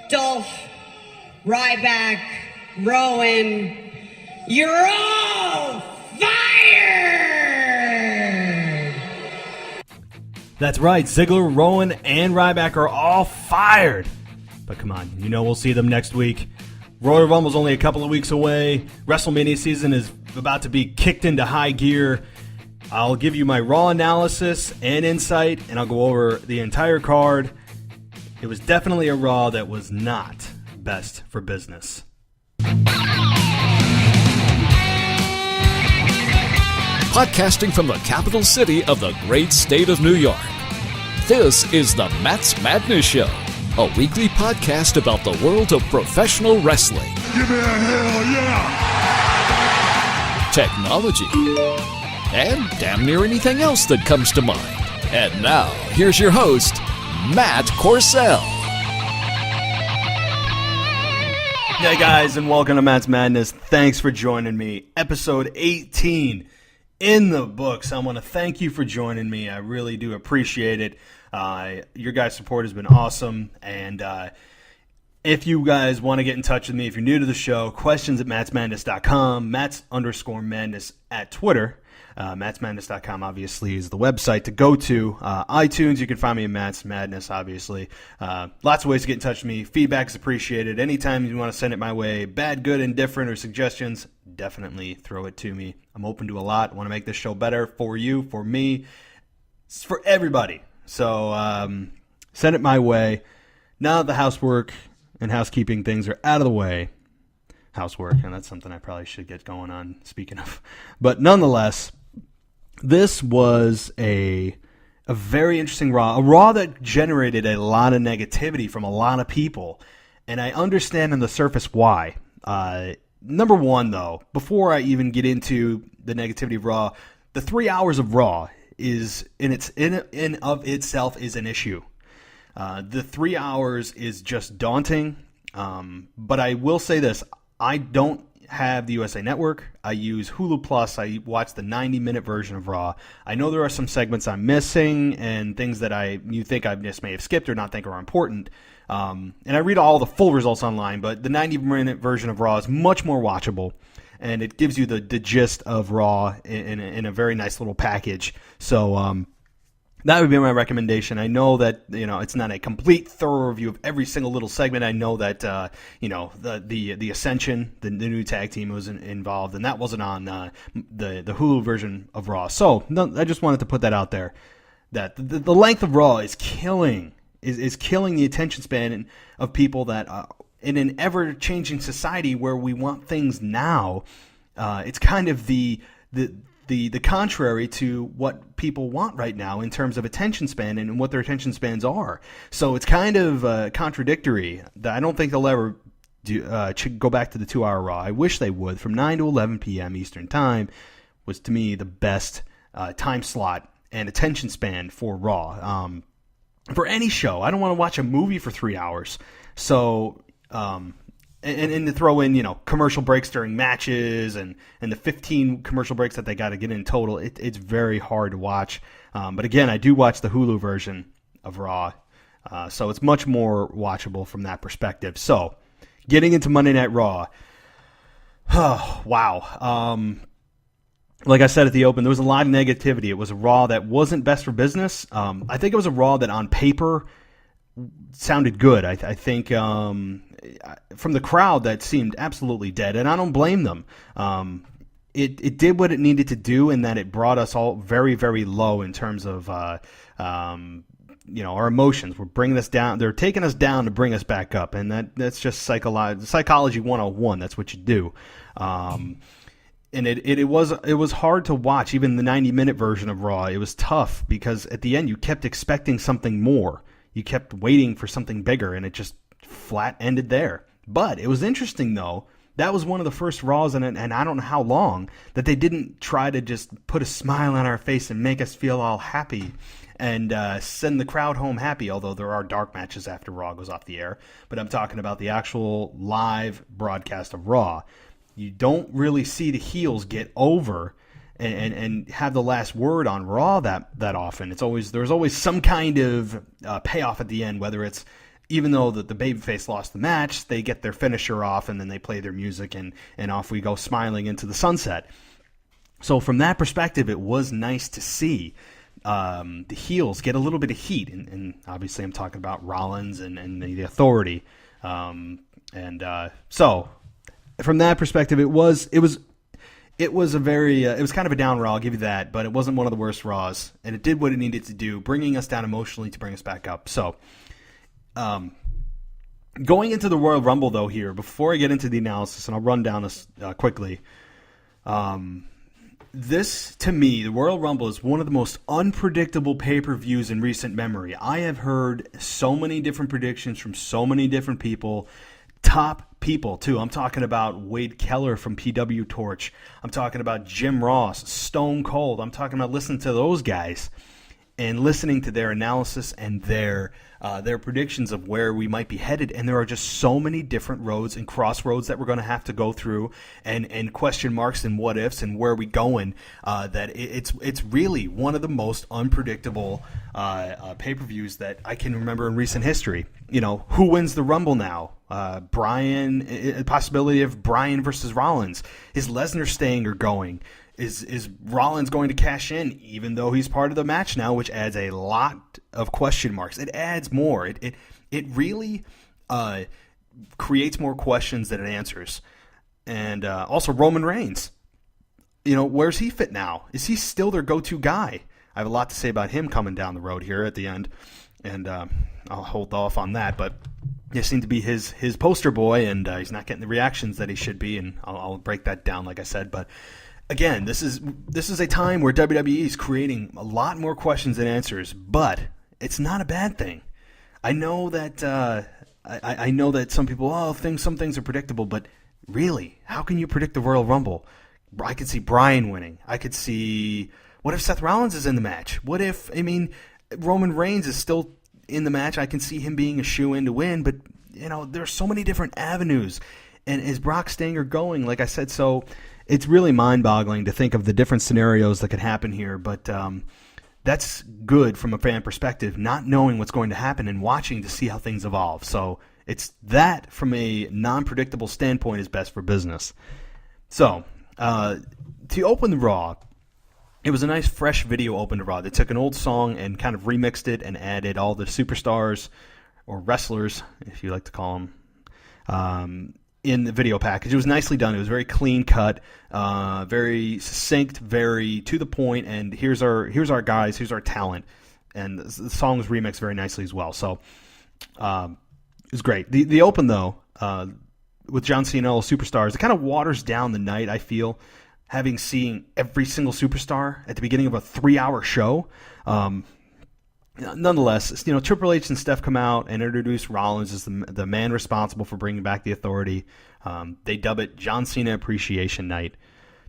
Dolph, Ryback, Rowan, you're all fired! That's right, Ziggler, Rowan, and Ryback are all fired. But come on, you know we'll see them next week. Royal Rumble's only a couple of weeks away. WrestleMania season is about to be kicked into high gear. I'll give you my Raw analysis and insight, and I'll go over the entire card. It was definitely a Raw that was not best for business. Podcasting from the capital city of the great state of New York. This is the Matt's Madness Show, a weekly podcast about the world of professional wrestling. Give me a hell yeah! Technology, and damn near anything else that comes to mind. And now, here's your host, Matt Corsell. Hey guys, and welcome to Matt's Madness. Thanks for joining me. Episode 18 in the books. I want to thank you for joining me. I really do appreciate it. Your guys' support has been awesome, and if you guys want to get in touch with me, if you're new to the show, questions at mattsmadness.com, Matts_madness at Twitter. Mattsmadness.com obviously is the website to go to. iTunes, you can find me at Matt's Madness, obviously. Lots of ways to get in touch with me. Feedback is appreciated. Anytime you want to send it my way, bad, good, indifferent, or suggestions, definitely throw it to me. I'm open to a lot. I want to make this show better for you, for me, for everybody. So send it my way. Now that the housework and housekeeping things are out of the way, housework, and that's something I probably should get going on, speaking of. But nonetheless, this was a very interesting Raw, a Raw that generated a lot of negativity from a lot of people, and I understand on the surface why. Number one, though, before I even get into the negativity of Raw, the 3 hours of Raw is in of itself is an issue. The 3 hours is just daunting, but I will say this. I don't have the USA Network. I use Hulu Plus. I watch the 90-minute version of Raw. I know there are some segments I'm missing and things that you think I just may have skipped or not think are important. And I read all the full results online, but the 90-minute version of Raw is much more watchable, and it gives you the gist of Raw in a very nice little package. So that would be my recommendation. I know that it's not a complete thorough review of every single little segment. I know that the Ascension, the new tag team, was involved, and that wasn't on the Hulu version of Raw. So I just wanted to put that out there. That the length of Raw is killing the attention span of people that in an ever-changing society where we want things now. It's kind of the contrary to what people want right now in terms of attention span and what their attention spans are. So it's kind of contradictory. I don't think they'll ever go back to the 2-hour Raw. I wish they would. From 9 to 11 p.m. Eastern Time was, to me, the best time slot and attention span for Raw. For any show. I don't want to watch a movie for 3 hours. So And to throw in, commercial breaks during matches and the 15 commercial breaks that they got to get in total, it's very hard to watch. But again, I do watch the Hulu version of Raw, so it's much more watchable from that perspective. So, getting into Monday Night Raw, wow. Like I said at the open, there was a lot of negativity. It was a Raw that wasn't best for business. I think it was a Raw that on paper sounded good. I think from the crowd that seemed absolutely dead, and I don't blame them. It did what it needed to do in that it brought us all very, very low in terms of our emotions. We're bringing us down. They're taking us down to bring us back up, and that's just psychology 101. That's what you do. And it was hard to watch. Even the 90-minute version of Raw, it was tough because at the end you kept expecting something more. You kept waiting for something bigger, and it just flat ended there. But it was interesting, though. That was one of the first Raws, and I don't know how long, that they didn't try to just put a smile on our face and make us feel all happy and send the crowd home happy, although there are dark matches after Raw goes off the air. But I'm talking about the actual live broadcast of Raw. You don't really see the heels get over and have the last word on Raw that often. There's always some kind of payoff at the end, whether it's even though the babyface lost the match, they get their finisher off, and then they play their music, and off we go smiling into the sunset. So from that perspective, it was nice to see the heels get a little bit of heat, and obviously I'm talking about Rollins and the Authority. So from that perspective, it was a very it was kind of a down Raw, I'll give you that, but it wasn't one of the worst Raws, and it did what it needed to do, bringing us down emotionally to bring us back up. So, going into the Royal Rumble though here, before I get into the analysis, and I'll run down this quickly. This, to me, the Royal Rumble is one of the most unpredictable pay-per-views in recent memory. I have heard so many different predictions from so many different people. Top people, too. I'm talking about Wade Keller from PW Torch. I'm talking about Jim Ross, Stone Cold. I'm talking about listening to those guys and listening to their analysis and their predictions of where we might be headed. And there are just so many different roads and crossroads that we're going to have to go through, and question marks and what ifs and where are we going, that it's really one of the most unpredictable pay-per-views that I can remember in recent history. You know, who wins the Rumble now? Bryan, possibility of Bryan versus Rollins. Is Lesnar staying or going? Is Rollins going to cash in, even though he's part of the match now, which adds a lot of question marks. It adds more. It really creates more questions than it answers. And also Roman Reigns. You know, where's he fit now? Is he still their go-to guy? I have a lot to say about him coming down the road here at the end, and I'll hold off on that. But he seemed to be his poster boy, and he's not getting the reactions that he should be, and I'll break that down, like I said. But again, this is a time where WWE is creating a lot more questions than answers, but it's not a bad thing. I know that I know that some people, some things are predictable, but really, how can you predict the Royal Rumble? I could see Bryan winning. I could see, what if Seth Rollins is in the match? What if, Roman Reigns is still in the match? I can see him being a shoe-in to win, but there's so many different avenues. And is Brock staying or going? Like I said, so it's really mind-boggling to think of the different scenarios that could happen here, but that's good from a fan perspective, not knowing what's going to happen and watching to see how things evolve. So it's that, from a non-predictable standpoint, is best for business. So to open the Raw, it was a nice, fresh video open to Raw. They took an old song and kind of remixed it and added all the superstars, or wrestlers, if you like to call them, in the video package. It was nicely done. It was very clean cut, very succinct, very to the point, and here's our guys, here's our talent. And the song was remixed very nicely as well. So it was great. The open, though, with John Cena and all the superstars, it kind of waters down the night, I feel, having seen every single superstar at the beginning of a 3-hour show. Nonetheless, Triple H and Steph come out and introduce Rollins as the man responsible for bringing back the Authority. They dub it John Cena Appreciation Night.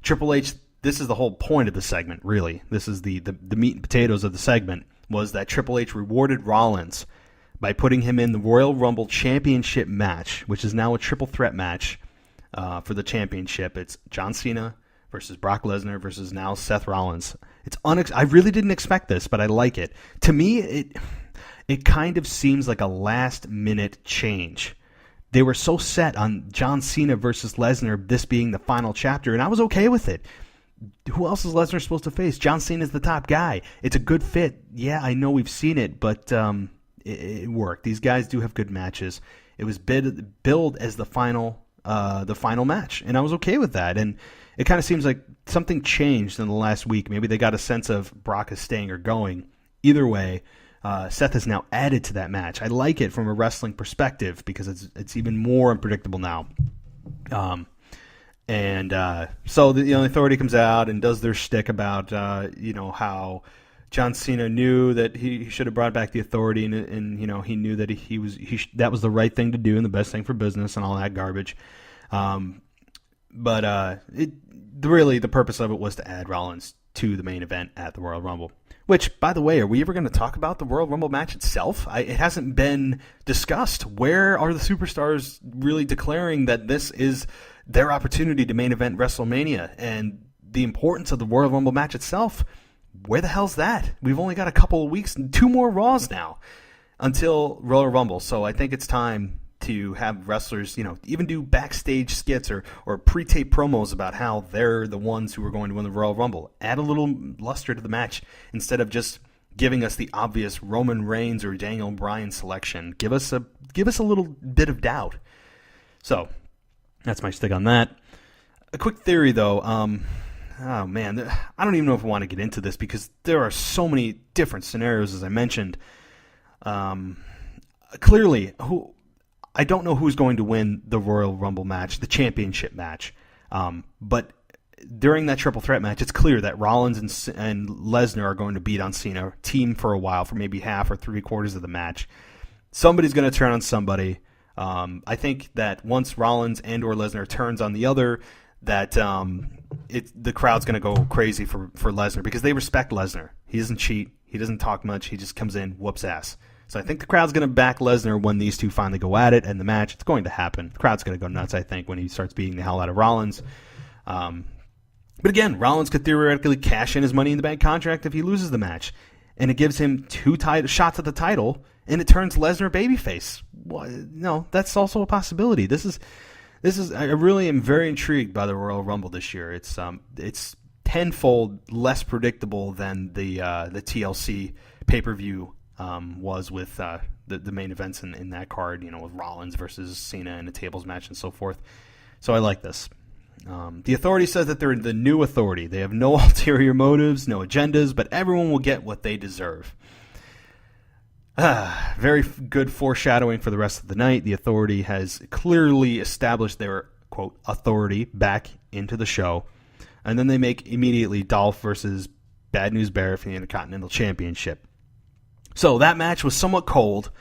Triple H, this is the whole point of the segment, really. This is the meat and potatoes of the segment, was that Triple H rewarded Rollins by putting him in the Royal Rumble Championship match, which is now a triple threat match for the championship. It's John Cena versus Brock Lesnar versus now Seth Rollins. I really didn't expect this, but I like it. To me, it kind of seems like a last-minute change. They were so set on John Cena versus Lesnar, this being the final chapter, and I was okay with it. Who else is Lesnar supposed to face? John Cena's the top guy. It's a good fit. Yeah, I know we've seen it, but it worked. These guys do have good matches. It was billed as the final match, and I was okay with that. And it kind of seems like something changed in the last week. Maybe they got a sense of Brock is staying or going. Either way, Seth is now added to that match. I like it from a wrestling perspective because it's even more unpredictable now. So the Authority comes out and does their shtick about how John Cena knew that he should have brought back the Authority, and he knew that that was the right thing to do and the best thing for business and all that garbage. But really the purpose of it was to add Rollins to the main event at the Royal Rumble. Which, by the way, are we ever going to talk about the Royal Rumble match itself? It hasn't been discussed. Where are the superstars really declaring that this is their opportunity to main event WrestleMania? And the importance of the Royal Rumble match itself, where the hell's that? We've only got a couple of weeks and 2 more Raws now. until Royal Rumble. So I think it's time to have wrestlers, even do backstage skits or pre-tape promos about how they're the ones who are going to win the Royal Rumble. Add a little luster to the match instead of just giving us the obvious Roman Reigns or Daniel Bryan selection. Give us a little bit of doubt. So that's my stick on that. A quick theory, though. Oh man, I don't even know if I want to get into this because there are so many different scenarios, as I mentioned. Clearly, I don't know who's going to win the Royal Rumble match, the championship match. But during that triple threat match, it's clear that Rollins and Lesnar are going to beat on Cena, team for a while, for maybe half or 3/4 of the match. Somebody's going to turn on somebody. I think that once Rollins and or Lesnar turns on the other, that the crowd's going to go crazy for Lesnar because they respect Lesnar. He doesn't cheat. He doesn't talk much. He just comes in, whoops ass. So I think the crowd's going to back Lesnar when these two finally go at it, and the match, it's going to happen. The crowd's going to go nuts, I think, when he starts beating the hell out of Rollins. But again, Rollins could theoretically cash in his Money in the Bank contract if he loses the match. And it gives him 2 shots at the title, and it turns Lesnar babyface. Well, no, that's also a possibility. This is. I really am very intrigued by the Royal Rumble this year. It's tenfold less predictable than the TLC pay-per-view was with the main events in that card. With Rollins versus Cena in a tables match and so forth. So I like this. The Authority says that they're the new Authority. They have no ulterior motives, no agendas, but everyone will get what they deserve. Very good foreshadowing for the rest of the night. The Authority has clearly established their, quote, authority back into the show. And then they make immediately Dolph versus Bad News Barrett for the Intercontinental Championship. So that match was somewhat cold,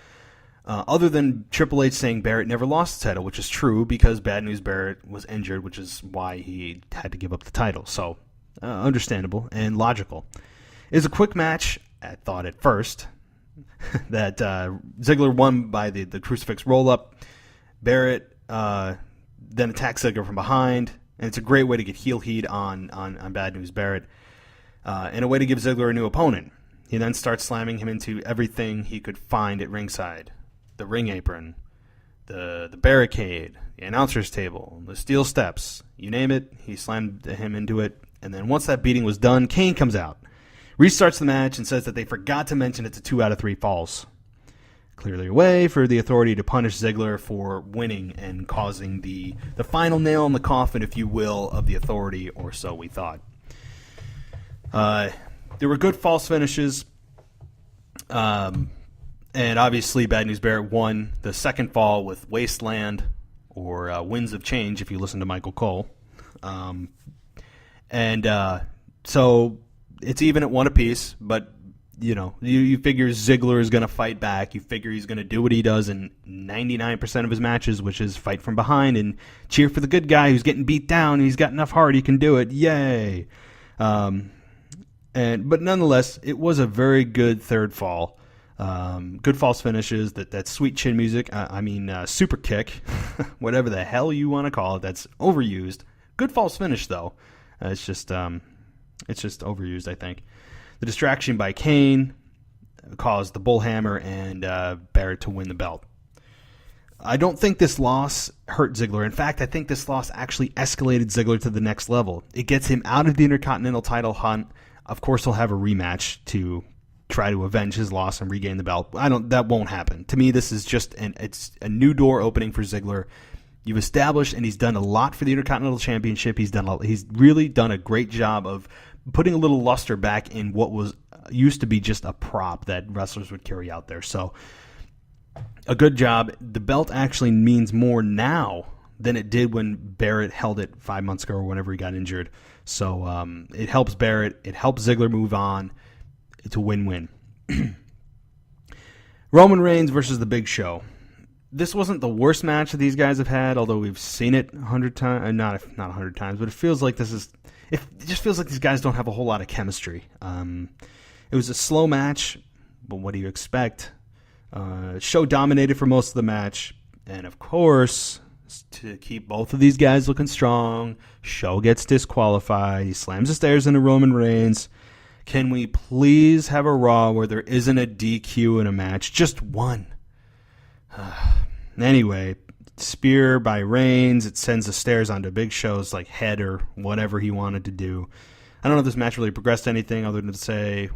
other than Triple H saying Barrett never lost the title, which is true because Bad News Barrett was injured, which is why he had to give up the title. So understandable and logical. It was a quick match, I thought at first, that Ziggler won by the crucifix roll-up. Barrett then attacks Ziggler from behind, and it's a great way to get heel heat on Bad News Barrett, and a way to give Ziggler a new opponent. He then starts slamming him into everything he could find at ringside. The ring apron, the barricade, the announcer's table, the steel steps, you name it, he slammed him into it. And then once that beating was done, Kane comes out, restarts the match, and says that they forgot to mention it's a 2 out of 3 falls. Clearly a way for the Authority to punish Ziggler for winning and causing the final nail in the coffin, if you will, of the Authority, or so we thought. There were good false finishes. And obviously, Bad News Barrett won the second fall with Wasteland, or Winds of Change, if you listen to Michael Cole. So it's even at 1 apiece, but you figure Ziggler is going to fight back. You figure he's going to do what he does in 99% of his matches, which is fight from behind and cheer for the good guy who's getting beat down. He's got enough heart, he can do it. Yay! But nonetheless, it was a very good third fall. Good false finishes, that sweet chin music, super kick, whatever the hell you want to call it, that's overused. Good false finish, though. It's just overused, I think. The distraction by Kane caused the Bullhammer and Barrett to win the belt. I don't think this loss hurt Ziggler. In fact, I think this loss actually escalated Ziggler to the next level. It gets him out of the Intercontinental title hunt. Of course, he'll have a rematch to try to avenge his loss and regain the belt. That won't happen. To me, this is just it's a new door opening for Ziggler. You've established, and he's done a lot for the Intercontinental Championship. He's really done a great job of putting a little luster back in what was used to be just a prop that wrestlers would carry out there. So, a good job. The belt actually means more now than it did when Barrett held it 5 months ago or whenever he got injured. So it helps Barrett. It helps Ziggler move on. It's a win-win. Roman Reigns versus The Big Show. This wasn't the worst match that these guys have had, although we've seen it 100 times. Not 100 times, but it feels like this is... It just feels like these guys don't have a whole lot of chemistry. It was a slow match, but what do you expect? Show dominated for most of the match, and of course, to keep both of these guys looking strong, Show gets disqualified. He slams the stairs into Roman Reigns. Can we please have a Raw where there isn't a DQ in a match? Just one. Anyway, spear by Reigns. It sends the stairs onto Big Show's like head or whatever he wanted to do. I don't know if this match really progressed anything other than to say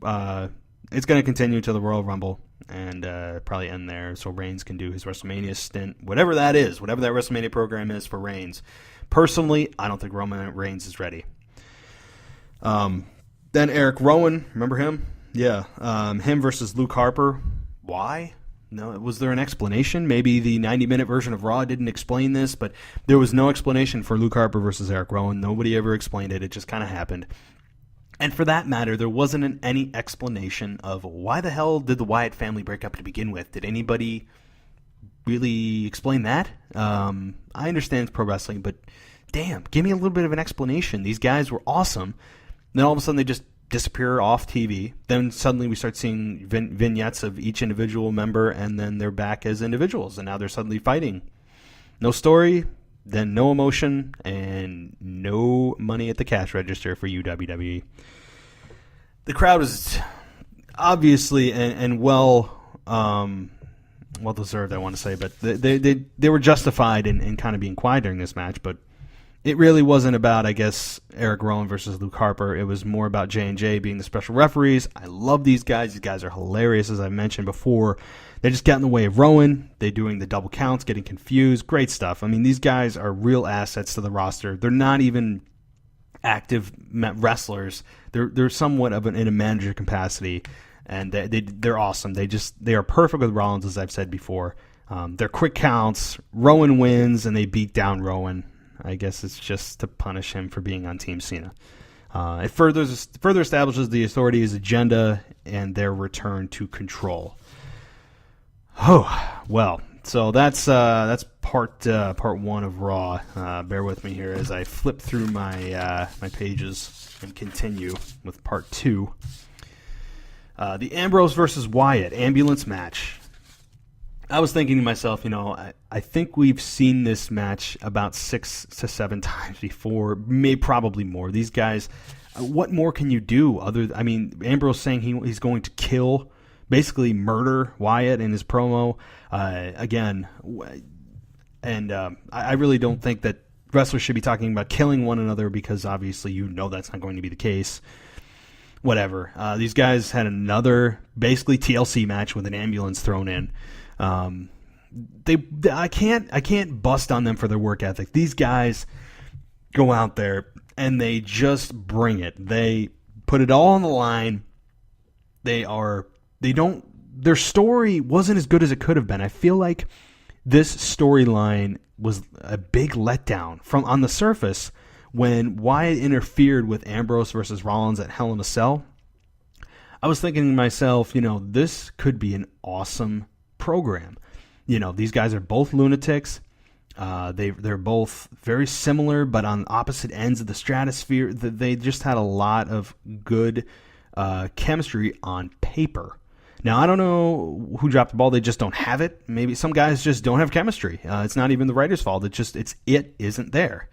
it's going to continue to the Royal Rumble and probably end there so Reigns can do his WrestleMania stint, whatever that is, whatever that WrestleMania program is for Reigns. Personally, I don't think Roman Reigns is ready. Then Eric Rowan, remember him? Yeah, him versus Luke Harper. Why? No, was there an explanation? Maybe the 90-minute version of Raw didn't explain this, but there was no explanation for Luke Harper versus Eric Rowan. Nobody ever explained it. It just kind of happened. And for that matter, there wasn't any explanation of why the hell did the Wyatt family break up to begin with. Did anybody really explain that? I understand it's pro wrestling, but damn, give me a little bit of an explanation. These guys were awesome. Then all of a sudden they just disappear off TV. Then suddenly we start seeing vignettes of each individual member, and then they're back as individuals, and now they're suddenly fighting. No story, then no emotion, and no money at the cash register for you, WWE. The crowd was obviously and well deserved, I want to say, but they were justified in kind of being quiet during this match, but it really wasn't about, I guess, Eric Rowan versus Luke Harper. It was more about J&J being the special referees. I love these guys. These guys are hilarious, as I mentioned before. They just got in the way of Rowan. They're doing the double counts, getting confused. Great stuff. I mean, these guys are real assets to the roster. They're not even active wrestlers. They're somewhat of in a manager capacity, and they're awesome. They are perfect with Rollins, as I've said before. They're quick counts. Rowan wins, and they beat down Rowan. I guess it's just to punish him for being on Team Cena. It further establishes the Authority's agenda and their return to control. Oh, well, so that's part one of Raw. Bear with me here as I flip through my pages and continue with part two. The Ambrose versus Wyatt ambulance match. I was thinking to myself, I think we've seen this match about 6 to 7 times before, probably more. These guys, what more can you do? Ambrose saying he's going to kill, basically murder Wyatt in his promo again. And I really don't think that wrestlers should be talking about killing one another because obviously that's not going to be the case. Whatever. These guys had another basically TLC match with an ambulance thrown in. I can't bust on them for their work ethic. These guys go out there and they just bring it. They put it all on the line. Their story wasn't as good as it could have been. I feel like this storyline was a big letdown on the surface when Wyatt interfered with Ambrose versus Rollins at Hell in a Cell. I was thinking to myself, this could be an awesome program. These guys are both lunatics. They're both very similar, but on opposite ends of the stratosphere. They just had a lot of good chemistry on paper. Now, I don't know who dropped the ball. They just don't have it. Maybe some guys just don't have chemistry. It's not even the writer's fault. It isn't there.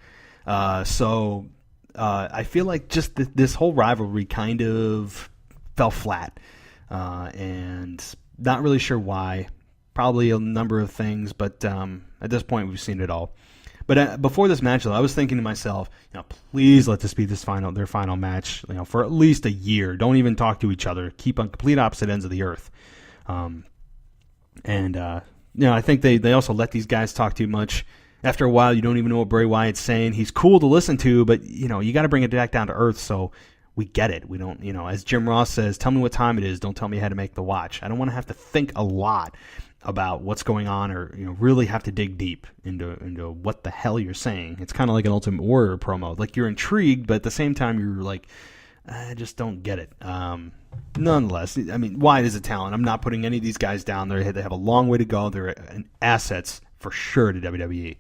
So I feel like just this whole rivalry kind of fell flat, and not really sure why. Probably a number of things, but at this point we've seen it all. But before this match, though, I was thinking to myself, please let this be their final match, for at least a year. Don't even talk to each other. Keep on complete opposite ends of the earth. I think they also let these guys talk too much. After a while, you don't even know what Bray Wyatt's saying. He's cool to listen to, but you got to bring it back down to earth so we get it. We don't, as Jim Ross says, tell me what time it is. Don't tell me how to make the watch. I don't want to have to think a lot about what's going on or really have to dig deep into what the hell you're saying. It's kind of like an Ultimate Warrior promo. Like, you're intrigued, but at the same time you're like, I just don't get it. Nonetheless, Wyatt is a talent. I'm not putting any of these guys down there. They have a long way to go. They're assets for sure to WWE.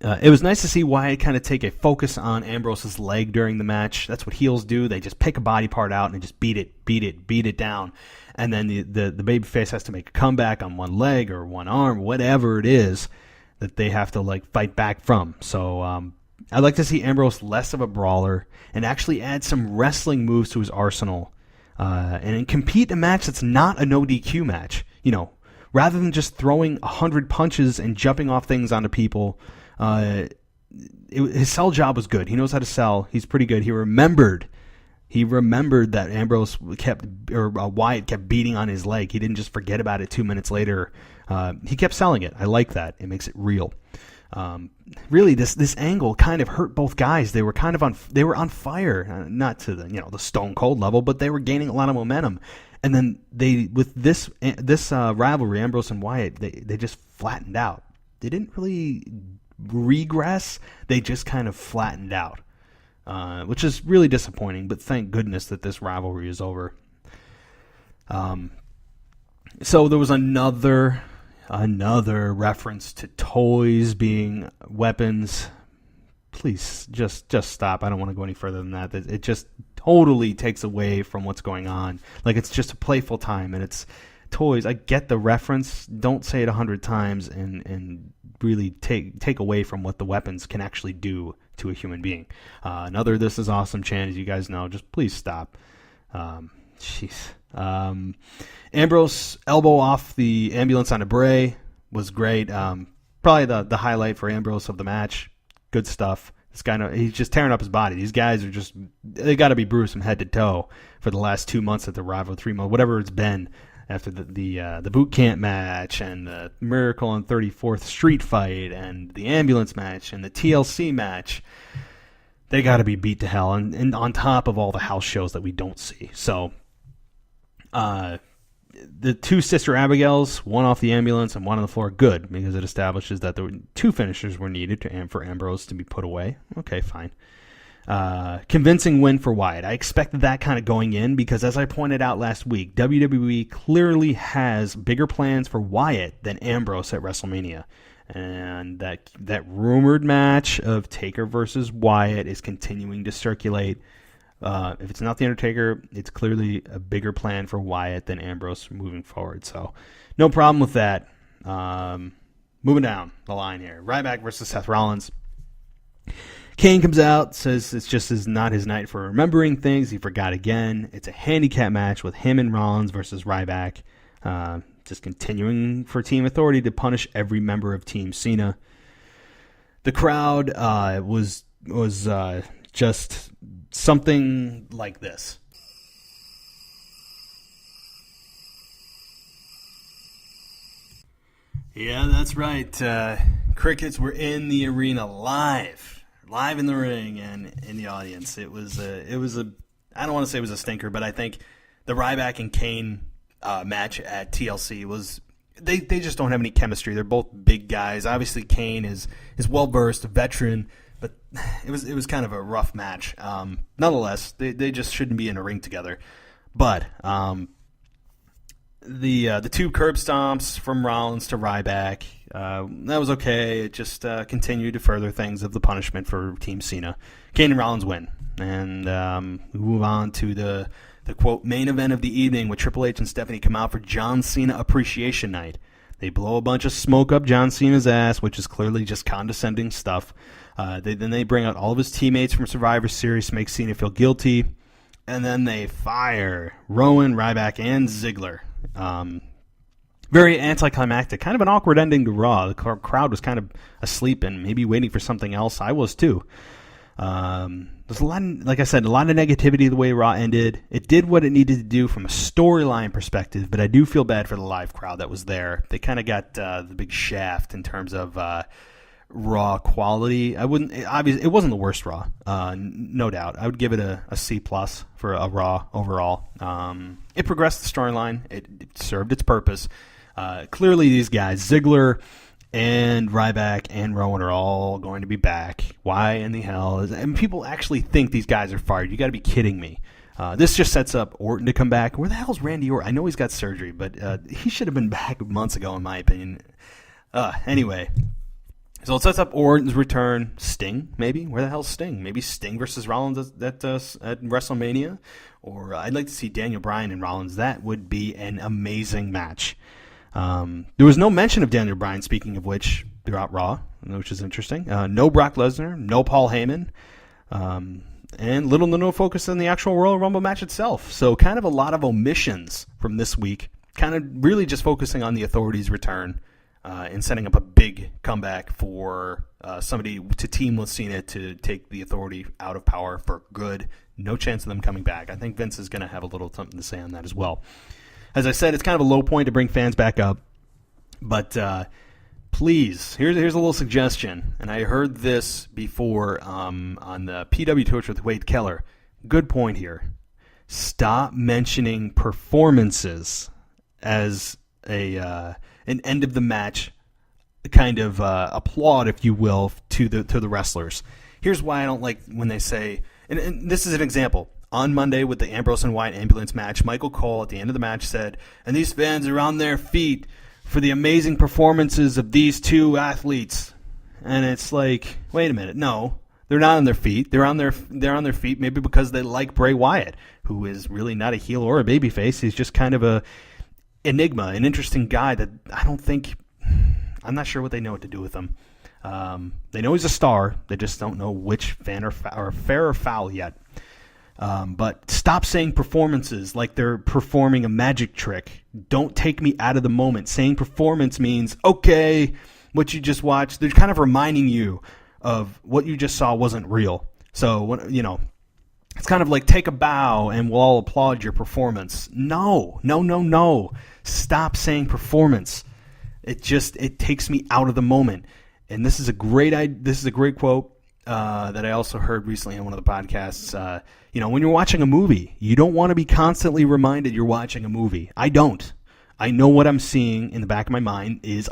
It was nice to see Wyatt kind of take a focus on Ambrose's leg during the match. That's what heels do. They just pick a body part out and they just beat it down. And then the babyface has to make a comeback on one leg or one arm, whatever it is that they have to fight back from. So I'd like to see Ambrose less of a brawler and actually add some wrestling moves to his arsenal, and compete in a match that's not a no DQ match. Rather than just throwing 100 punches and jumping off things onto people. His sell job was good. He knows how to sell. He's pretty good. He remembered that Wyatt kept beating on his leg. He didn't just forget about it 2 minutes later. He kept selling it. I like that. It makes it real. Really, this angle kind of hurt both guys. They were on fire, not to the Stone Cold level, but they were gaining a lot of momentum. And then with this rivalry, Ambrose and Wyatt, they just flattened out. They didn't really regress. They just kind of flattened out, which is really disappointing. But thank goodness that this rivalry is over. So there was another reference to toys being weapons. Please just stop. I don't want to go any further than that. It just totally takes away from what's going on. Like, it's just a playful time and it's toys. I get the reference. Don't say it 100 times and really take away from what the weapons can actually do to a human being. Another "This is awesome" chant, as you guys know. Just please stop. Ambrose elbow off the ambulance on Bray was great. Probably the highlight for Ambrose of the match. Good stuff. This guy, he's just tearing up his body. These guys are they got to be bruised from head to toe for the last 2 months at the rival, 3 months, whatever it's been after the boot camp match and the Miracle on 34th Street fight and the ambulance match and the TLC match. They got to be beat to hell, and on top of all the house shows that we don't see. So, the two Sister Abigails, one off the ambulance and one on the floor, good, because it establishes that there were 2 finishers were needed for Ambrose to be put away. Okay, fine. Convincing win for Wyatt. I expected that kind of going in because, as I pointed out last week, WWE clearly has bigger plans for Wyatt than Ambrose at WrestleMania. And that rumored match of Taker versus Wyatt is continuing to circulate. If it's not The Undertaker, it's clearly a bigger plan for Wyatt than Ambrose moving forward. So, no problem with that. Moving down the line here. Ryback versus Seth Rollins. Kane comes out, says it's just not his night for remembering things. He forgot again. It's a handicap match with him and Rollins versus Ryback. Just continuing for Team Authority to punish every member of Team Cena. The crowd was just something like this. Yeah, that's right. Crickets were in the arena live in the ring and in the audience. It was a I don't want to say it was a stinker, but I think the Ryback and Kane match at TLC was they just don't have any chemistry. They're both big guys. Obviously, Kane is well versed, a veteran, but it was kind of a rough match. Nonetheless, they just shouldn't be in a ring together. But the 2 curb stomps from Rollins to Ryback, that was okay. It just continued to further things of the punishment for Team Cena. Kane and Rollins win, and we move on to the quote main event of the evening, with Triple H and Stephanie come out for John Cena Appreciation Night. They blow a bunch of smoke up John Cena's ass, which is clearly just condescending stuff. Then they bring out all of his teammates from Survivor Series to make Cena feel guilty. And then they fire Rowan, Ryback, and Ziggler. Very anticlimactic. Kind of an awkward ending to Raw. The crowd was kind of asleep and maybe waiting for something else. I was too. There's a lot, like I said, a lot of negativity the way Raw ended. It did what it needed to do from a storyline perspective, but I do feel bad for the live crowd that was there. They kind of got the big shaft in terms of Raw quality. It wasn't the worst Raw, no doubt. I would give it a C+ for a Raw overall. It progressed the storyline. It served its purpose. Clearly, these guys, Ziggler and Ryback and Rowan, are all going to be back. Why in the hell? And people actually think these guys are fired. You got to be kidding me. This just sets up Orton to come back. Where the hell's Randy Orton? I know he's got surgery, but he should have been back months ago, in my opinion. Anyway, so it sets up Orton's return. Sting, maybe? Where the hell's Sting? Maybe Sting versus Rollins at WrestleMania? Or I'd like to see Daniel Bryan and Rollins. That would be an amazing match. There was no mention of Daniel Bryan, speaking of which, throughout Raw, which is interesting. No Brock Lesnar, no Paul Heyman, and little to no focus on the actual Royal Rumble match itself. So kind of a lot of omissions from this week, kind of really just focusing on the Authority's return and setting up a big comeback for somebody to team with Cena to take the Authority out of power for good. No chance of them coming back. I think Vince is going to have a little something to say on that as well. As I said, it's kind of a low point to bring fans back up. But please, here's a little suggestion. And I heard this before on the PW Twitch with Wade Keller. Good point here. Stop mentioning performances as an end of the match kind of applaud, if you will, to the wrestlers. Here's why I don't like when they say, and this is an example. On Monday with the Ambrose and Wyatt ambulance match, Michael Cole at the end of the match said, and these fans are on their feet for the amazing performances of these two athletes. And it's like, wait a minute, no, they're not on their feet. They're on their feet maybe because they like Bray Wyatt, who is really not a heel or a babyface. He's just kind of a enigma, an interesting guy that I'm not sure what they know what to do with him. They know he's a star. They just don't know which fan are fair or foul yet. But stop saying performances like they're performing a magic trick. Don't take me out of the moment. Saying performance means, okay, what you just watched, they're kind of reminding you of what you just saw wasn't real. So, it's kind of like take a bow and we'll all applaud your performance. No. Stop saying performance. It takes me out of the moment. And this is a great quote that I also heard recently on one of the podcasts. When you're watching a movie, you don't want to be constantly reminded you're watching a movie. I don't. I know what I'm seeing in the back of my mind is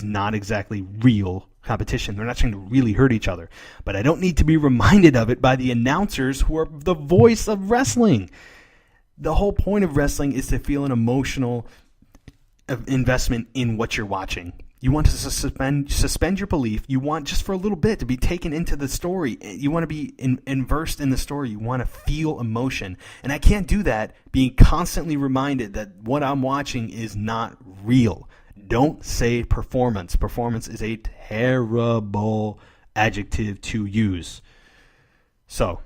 not exactly real competition. They're not trying to really hurt each other. But I don't need to be reminded of it by the announcers who are the voice of wrestling. The whole point of wrestling is to feel an emotional investment in what you're watching. You want to suspend your belief. You want just for a little bit to be taken into the story. You want to be immersed in the story. You want to feel emotion. And I can't do that being constantly reminded that what I'm watching is not real. Don't say performance. Performance is a terrible adjective to use. So,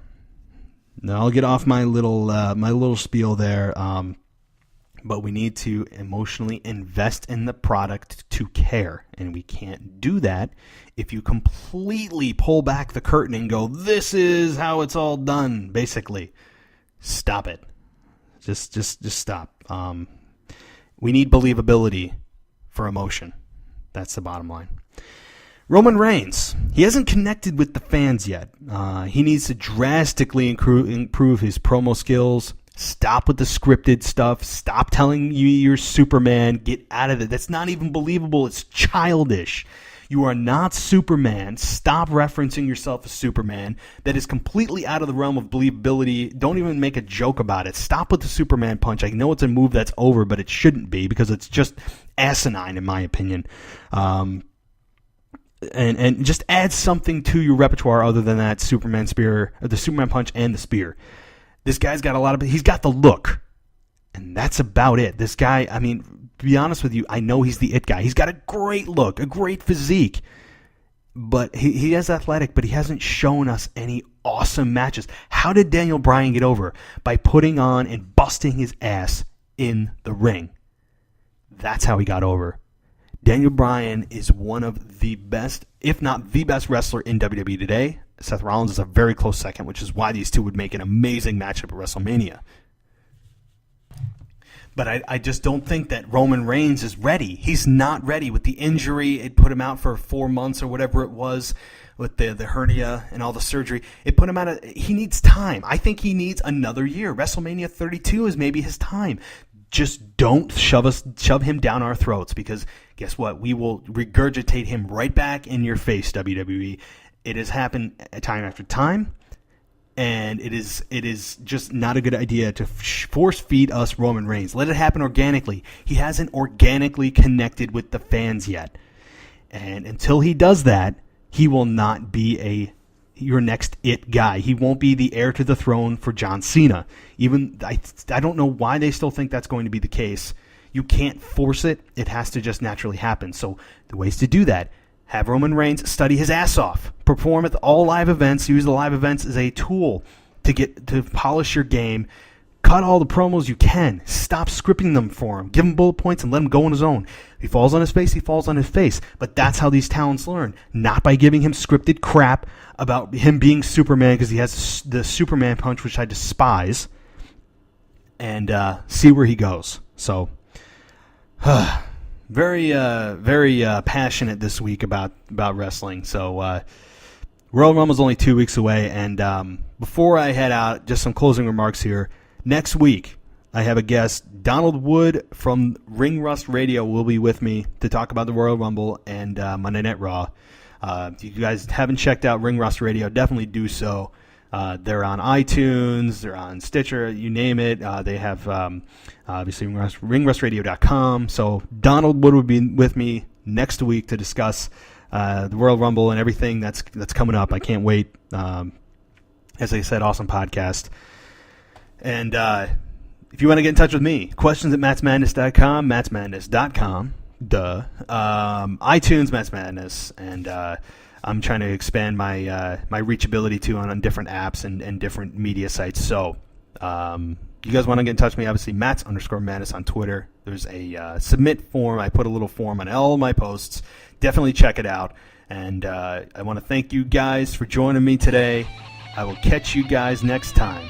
now I'll get off my little spiel there. But we need to emotionally invest in the product to care. And we can't do that if you completely pull back the curtain and go, this is how it's all done, basically. Stop it. Just stop. We need believability for emotion. That's the bottom line. Roman Reigns, he hasn't connected with the fans yet. He needs to drastically improve his promo skills. Stop with the scripted stuff. Stop telling you you're Superman. Get out of it. That's not even believable. It's childish. You are not Superman. Stop referencing yourself as Superman. That is completely out of the realm of believability. Don't even make a joke about it. Stop with the Superman punch. I know it's a move that's over, but it shouldn't be because it's just asinine in my opinion. And just add something to your repertoire other than that Superman spear, or the Superman punch and the spear. This guy's got he's got the look, and that's about it. This guy, to be honest with you, I know he's the it guy. He's got a great look, a great physique, but he is athletic, but he hasn't shown us any awesome matches. How did Daniel Bryan get over? By putting on and busting his ass in the ring. That's how he got over. Daniel Bryan is one of the best, if not the best wrestler in WWE today. Seth Rollins is a very close second, which is why these two would make an amazing matchup at WrestleMania. But I just don't think that Roman Reigns is ready. He's not ready with the injury. It put him out for 4 months or whatever it was with the hernia and all the surgery. It put him out. He needs time. I think he needs another year. WrestleMania 32 is maybe his time. Just don't shove him down our throats, because guess what? We will regurgitate him right back in your face, WWE. It has happened time after time, and it is just not a good idea to force feed us Roman Reigns. Let it happen organically. He hasn't organically connected with the fans yet, and until he does that, he will not be your next it guy. He won't be the heir to the throne for John Cena. Even I don't know why they still think that's going to be the case. You can't force it. It has to just naturally happen. So the ways to do that: Have Roman Reigns study his ass off. Perform at all live events. Use the live events as a tool to polish your game. Cut all the promos you can. Stop scripting them for him. Give him bullet points and let him go on his own. If he falls on his face, he falls on his face. But that's how these talents learn. Not by giving him scripted crap about him being Superman because he has the Superman punch, which I despise. And see where he goes. So, very passionate this week about wrestling. So, Royal Rumble's only 2 weeks away. And before I head out, just some closing remarks here. Next week, I have a guest, Donald Wood from Ring Rust Radio will be with me to talk about the Royal Rumble and Monday Night Raw. If you guys haven't checked out Ring Rust Radio, definitely do so. They're on iTunes, they're on Stitcher, you name it. They have, obviously, ringrustradio.com. So Donald Wood will be with me next week to discuss the Royal Rumble and everything that's coming up. I can't wait. As I said, awesome podcast. And if you want to get in touch with me, questions at mattsmadness.com, mattsmadness.com, iTunes, Matt's Madness, and I'm trying to expand my my reachability too on different apps and different media sites. So you guys want to get in touch with me, obviously, Matts_Madness on Twitter. There's a submit form. I put a little form on all my posts. Definitely check it out. And I want to thank you guys for joining me today. I will catch you guys next time.